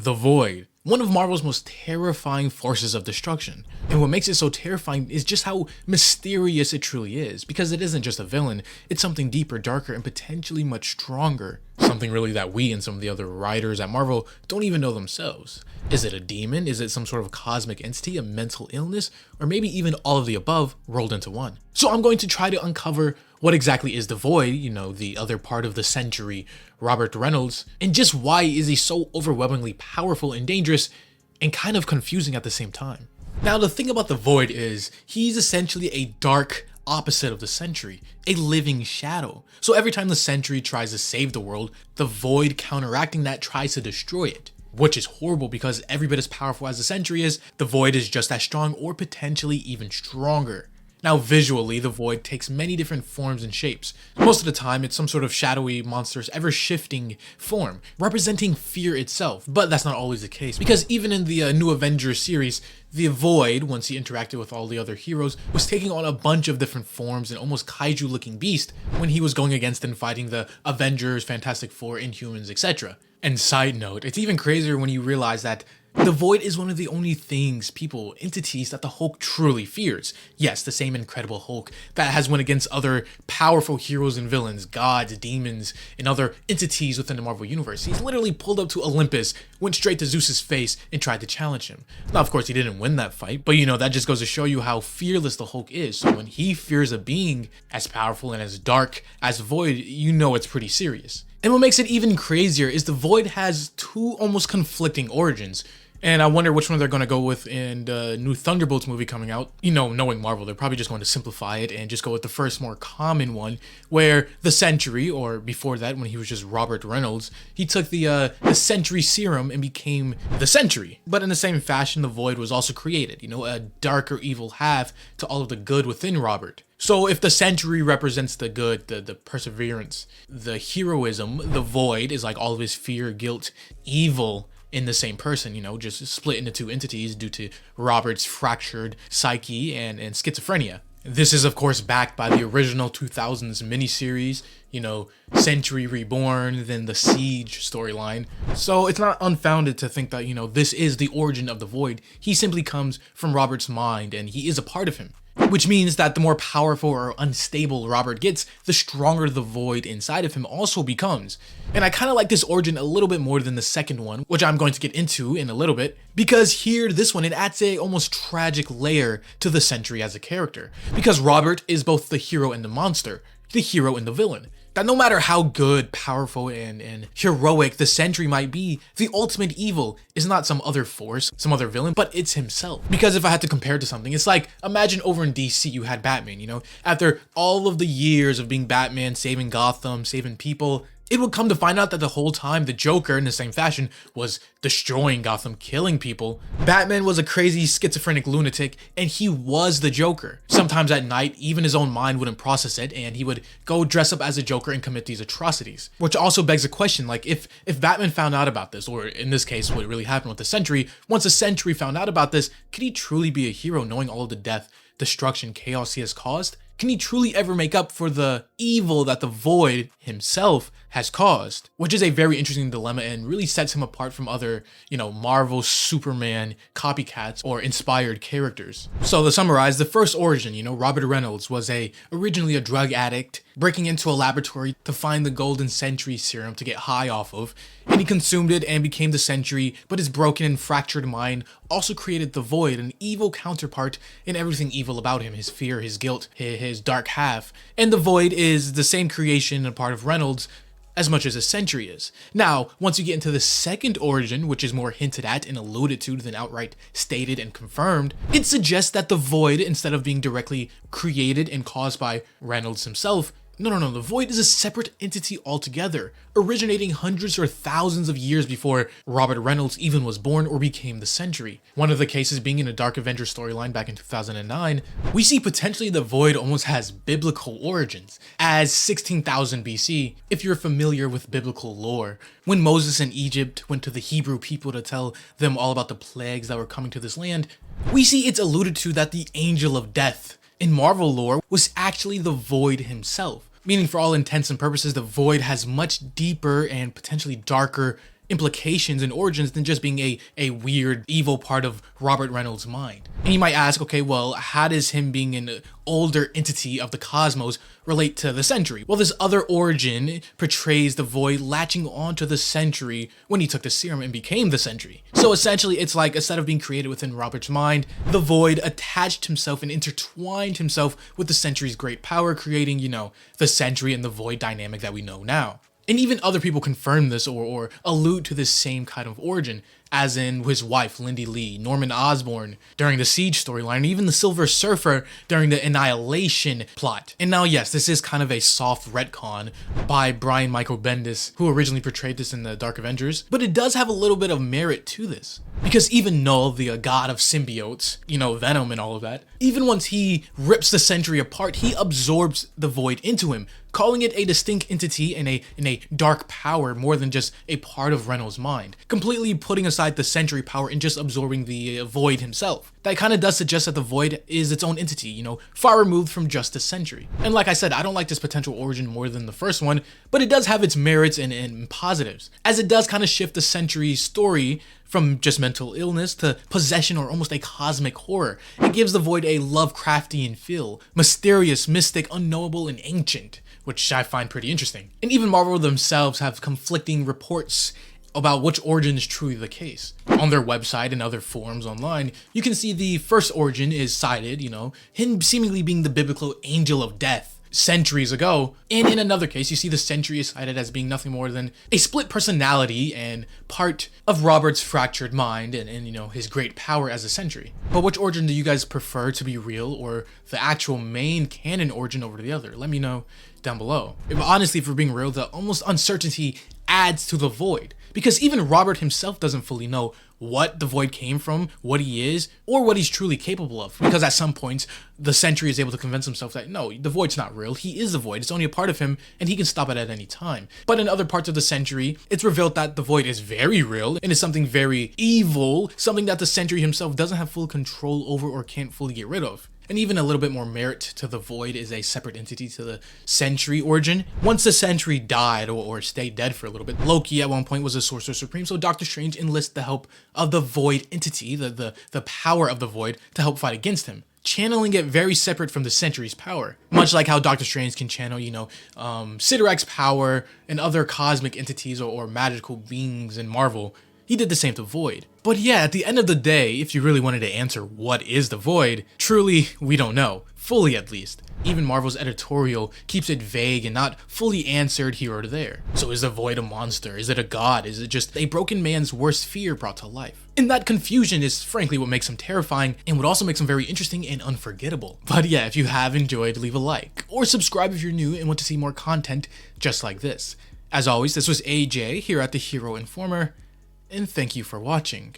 the Void, one of Marvel's most terrifying forces of destruction. And what makes it so terrifying is just how mysterious it truly is, because it isn't just a villain, it's something deeper, darker, and potentially much stronger. Something really that we and some of the other writers at Marvel don't even know themselves. Is it a demon? Is it some sort of cosmic entity, a mental illness, or maybe even all of the above rolled into one? So I'm going to try to uncover what exactly is the Void, the other part of the Sentry, Robert Reynolds, and just why is he so overwhelmingly powerful and dangerous and kind of confusing at the same time. Now, the thing about the Void is he's essentially a dark opposite of the Sentry, a living shadow. So every time the Sentry tries to save the world, the Void counteracting that tries to destroy it. Which is horrible because every bit as powerful as the Sentry is, the Void is just as strong or potentially even stronger. Now visually, the Void takes many different forms and shapes. Most of the time, it's some sort of shadowy, monstrous, ever-shifting form, representing fear itself. But that's not always the case, because even in the new Avengers series, the Void, once he interacted with all the other heroes, was taking on a bunch of different forms and almost kaiju-looking beast when he was going against and fighting the Avengers, Fantastic Four, Inhumans, etc. And side note, it's even crazier when you realize that the Void is one of the only things, people, entities that the Hulk truly fears. Yes, the same Incredible Hulk that has went against other powerful heroes and villains, gods, demons, and other entities within the Marvel Universe. He's literally pulled up to Olympus, went straight to Zeus's face, and tried to challenge him. Now, of course, he didn't win that fight, but that just goes to show you how fearless the Hulk is. So when he fears a being as powerful and as dark as Void, it's pretty serious. And what makes it even crazier is the Void has two almost conflicting origins. And I wonder which one they're going to go with in the new Thunderbolts movie coming out. Knowing Marvel, they're probably just going to simplify it and just go with the first more common one, where the Sentry, or before that when he was just Robert Reynolds, he took the Sentry serum and became the Sentry. But in the same fashion, the Void was also created, a darker evil half to all of the good within Robert. So if the Sentry represents the good, the perseverance, the heroism, the Void is like all of his fear, guilt, evil in the same person, just split into two entities due to Robert's fractured psyche and schizophrenia. This is, of course, backed by the original 2000s miniseries, Sentry Reborn, then the Siege storyline. So it's not unfounded to think that, this is the origin of the Void. He simply comes from Robert's mind and he is a part of him. Which means that the more powerful or unstable Robert gets, the stronger the Void inside of him also becomes. And I kind of like this origin a little bit more than the second one, which I'm going to get into in a little bit, because here, this one, it adds a almost tragic layer to the Sentry as a character. Because Robert is both the hero and the monster, the hero and the villain. That no matter how good, powerful, and heroic the Sentry might be, the ultimate evil is not some other force, some other villain, but it's himself. Because if I had to compare it to something, it's like, imagine over in DC you had Batman, After all of the years of being Batman, saving Gotham, saving people, it would come to find out that the whole time the Joker, in the same fashion, was destroying Gotham, killing people. Batman was a crazy schizophrenic lunatic, and he was the Joker. Sometimes at night, even his own mind wouldn't process it, and he would go dress up as a Joker and commit these atrocities. Which also begs a question, like, if Batman found out about this, or in this case, what really happened with the Sentry, once the Sentry found out about this, could he truly be a hero knowing all of the death, destruction, chaos he has caused? Can he truly ever make up for the evil that the Void himself has caused? Which is a very interesting dilemma and really sets him apart from other, Marvel, Superman, copycats, or inspired characters. So to summarize, the first origin, Robert Reynolds was originally a drug addict, breaking into a laboratory to find the golden Sentry serum to get high off of, and he consumed it and became the Sentry, but his broken and fractured mind also created the Void, an evil counterpart in everything evil about him, his fear, his guilt, his dark half. And the Void is the same creation and part of Reynolds as much as a Sentry is. Now, once you get into the second origin, which is more hinted at and alluded to than outright stated and confirmed, it suggests that the Void, instead of being directly created and caused by Reynolds himself, No, the Void is a separate entity altogether, originating hundreds or thousands of years before Robert Reynolds even was born or became the Sentry. One of the cases being in a Dark Avengers storyline back in 2009, we see potentially the Void almost has biblical origins, as 16,000 BC, if you're familiar with biblical lore. When Moses in Egypt went to the Hebrew people to tell them all about the plagues that were coming to this land, we see it's alluded to that the Angel of Death in Marvel lore was actually the Void himself. Meaning, for all intents and purposes, the Void has much deeper and potentially darker implications and origins than just being a weird, evil part of Robert Reynolds' mind. And you might ask, okay, well, how does him being an older entity of the cosmos relate to the Sentry? Well, this other origin portrays the Void latching onto the Sentry when he took the serum and became the Sentry. So essentially, it's like instead of being created within Robert's mind, the Void attached himself and intertwined himself with the Sentry's great power, creating, the Sentry and the Void dynamic that we know now. And even other people confirm this or allude to this same kind of origin, as in his wife, Lindy Lee, Norman Osborn during the Siege storyline, and even the Silver Surfer during the Annihilation plot. And now, yes, this is kind of a soft retcon by Brian Michael Bendis, who originally portrayed this in the Dark Avengers, but it does have a little bit of merit to this. Because even Null, the god of symbiotes, Venom and all of that, even once he rips the Sentry apart, he absorbs the Void into him, calling it a distinct entity and a dark power more than just a part of Reynolds' mind, completely putting aside the Sentry power and just absorbing the Void himself. That kind of does suggest that the Void is its own entity, far removed from just the Sentry. And like I said, I don't like this potential origin more than the first one, but it does have its merits and positives, as it does kind of shift the Sentry's story from just mental illness to possession or almost a cosmic horror. It gives the Void a Lovecraftian feel, mysterious, mystic, unknowable, and ancient, which I find pretty interesting. And even Marvel themselves have conflicting reports about which origin is truly the case. On their website and other forums online, you can see the first origin is cited, him seemingly being the biblical angel of death centuries ago. And in another case, you see the Sentry is cited as being nothing more than a split personality and part of Robert's fractured mind and his great power as a Sentry. But which origin do you guys prefer to be real, or the actual main canon origin over the other? Let me know down below. Honestly, if we're being real, the almost uncertainty adds to the Void, because even Robert himself doesn't fully know what the Void came from, what he is, or what he's truly capable of. Because at some points, the Sentry is able to convince himself that no, the Void's not real, he is the Void, it's only a part of him, and he can stop it at any time. But in other parts of the Sentry, it's revealed that the Void is very real, and is something very evil, something that the Sentry himself doesn't have full control over or can't fully get rid of. And even a little bit more merit to the Void is a separate entity to the Sentry origin. Once the Sentry died or stayed dead for a little bit, Loki at one point was a Sorcerer Supreme, so Doctor Strange enlists the help of the Void entity, the power of the Void, to help fight against him, channeling it very separate from the Sentry's power. Much like how Doctor Strange can channel, Sidorak's power and other cosmic entities or magical beings in Marvel. He did the same to Void. But yeah, at the end of the day, if you really wanted to answer what is the Void, truly, we don't know. Fully, at least. Even Marvel's editorial keeps it vague and not fully answered here or there. So is the Void a monster? Is it a god? Is it just a broken man's worst fear brought to life? And that confusion is frankly what makes him terrifying and what also makes him very interesting and unforgettable. But yeah, if you have enjoyed, leave a like. Or subscribe if you're new and want to see more content just like this. As always, this was AJ here at The Hero Informer, and thank you for watching.